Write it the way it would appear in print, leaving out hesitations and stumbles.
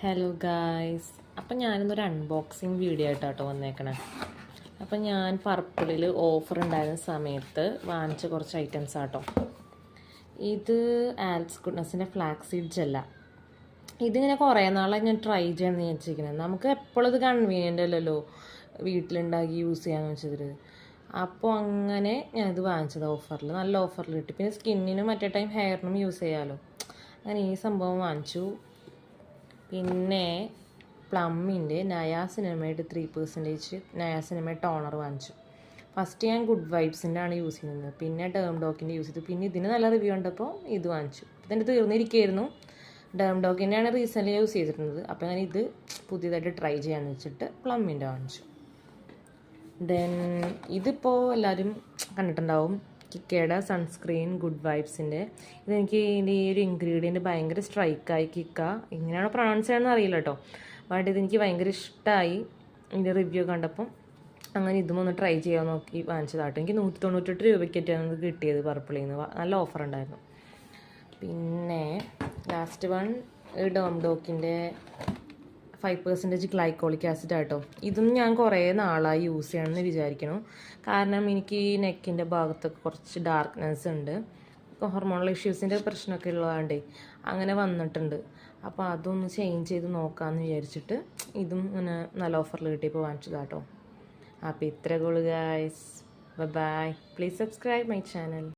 Hello guys, അപ്പം ഞാനിന്നൊരു unboxing video ആയിട്ടാട്ടോ വന്നേക്കണേ. അപ്പം ഞാൻ പർപ്പിളിൽ ഓഫർ ഉണ്ടായിരുന്ന സമയത്ത് വാങ്ങിച്ച കുറച്ച് ഐറ്റംസ് ആട്ടോ. ഇത് ആൽസ് ഗുഡ്നസിൻ്റെ ഫ്ലാക്സ് സീഡ് ജെല്ല. ഇതിങ്ങനെ കുറേ നാളായി ഞാൻ ട്രൈ ചെയ്യണമെന്ന് വിചാരിച്ചിരിക്കുന്നത്. നമുക്ക് എപ്പോഴും ഇത് കൺവീനിയൻ്റ് അല്ലല്ലോ വീട്ടിലുണ്ടാക്കി യൂസ് ചെയ്യാമെന്ന് വെച്ചത്. അപ്പോൾ അങ്ങനെ ഞാനിത് വാങ്ങിച്ചത് ഓഫറിൽ, നല്ല ഓഫറിൽ കിട്ടി. പിന്നെ സ്കിന്നിനും മറ്റേ ടൈം ഹെയറിനും യൂസ് ചെയ്യാമല്ലോ. അങ്ങനെ ഈ സംഭവം വാങ്ങിച്ചു. പിന്നെ പ്ലമ്മിൻ്റെ നയാസിനമൈഡ് 3% നയാസിനമൈഡ് ടോണർ വാങ്ങിച്ചു. ഫസ്റ്റ് ഞാൻ ഗുഡ് വൈബ്സിൻ്റെ ആണ് യൂസ് ചെയ്യുന്നത്, പിന്നെ ഡേം ഡോക്കിൻ്റെ യൂസ് ചെയ്തു. പിന്നെ ഇതിന് നല്ല റിവ്യൂ ഉണ്ടപ്പോൾ ഇത് വാങ്ങിച്ചു. ഇതിൻ്റെ തീർന്നിരിക്കുകയായിരുന്നു. ഡേം ഡോക്കിൻ്റെ ആണ് റീസെൻ്റ്ലി യൂസ് ചെയ്തിരുന്നത്. അപ്പോൾ ഞാൻ ഇത് പുതിയതായിട്ട് ട്രൈ ചെയ്യാമെന്ന് വെച്ചിട്ട് പ്ലമ്മിൻ്റെ വാങ്ങിച്ചു. ദെൻ ഇതിപ്പോൾ എല്ലാവരും കണ്ടിട്ടുണ്ടാവും, കിക്കയുടെ സൺസ്ക്രീൻ ഗുഡ് വൈബ്സിൻ്റെ. ഇതെനിക്ക് ഇതിൻ്റെ ഈ ഒരു ഇൻഗ്രീഡിയൻറ്റ് ഭയങ്കര സ്ട്രൈക്കായി. കിക്ക ഇങ്ങനെയാണോ പ്രൊണൗൺസ് ചെയ്യാമെന്ന് അറിയില്ല കേട്ടോ, ബട്ട് ഇതെനിക്ക് ഭയങ്കര ഇഷ്ടമായി. ഇതിൻ്റെ റിവ്യൂ കണ്ടപ്പം അങ്ങനെ ഇതും ഒന്ന് ട്രൈ ചെയ്യാൻ നോക്കി വാങ്ങിച്ചതാട്ടോ. എനിക്ക് 198 രൂപയ്ക്കായിട്ടാണ് ഇത് കിട്ടിയത് പർപ്പിളിൽ നിന്ന്. നല്ല ഓഫർ ഉണ്ടായിരുന്നു. പിന്നെ ലാസ്റ്റ് വൺ ഡോം ഡോക്കിൻ്റെ 5% ഗ്ലൈക്കോളിക് ആസിഡ് ആട്ടോ. ഇതും ഞാൻ കുറേ നാളായി യൂസ് ചെയ്യണമെന്ന് വിചാരിക്കണം. കാരണം എനിക്ക് ഈ നെക്കിൻ്റെ ഭാഗത്തൊക്കെ കുറച്ച് ഡാർക്ക്നെസ് ഉണ്ട്. ഹോർമോണൽ ഇഷ്യൂസിൻ്റെ പ്രശ്നമൊക്കെ ഉള്ളതുകൊണ്ടേ അങ്ങനെ വന്നിട്ടുണ്ട്. അപ്പോൾ അതൊന്ന് ചേഞ്ച് ചെയ്ത് നോക്കാമെന്ന് വിചാരിച്ചിട്ട് ഇതും ഇങ്ങനെ നല്ല ഓഫറിൽ കിട്ടിയപ്പോൾ വാങ്ങിച്ചതാട്ടോ. അപ്പോൾ ഇത്രേ ഉള്ളൂ guys. Bye. Please subscribe my channel.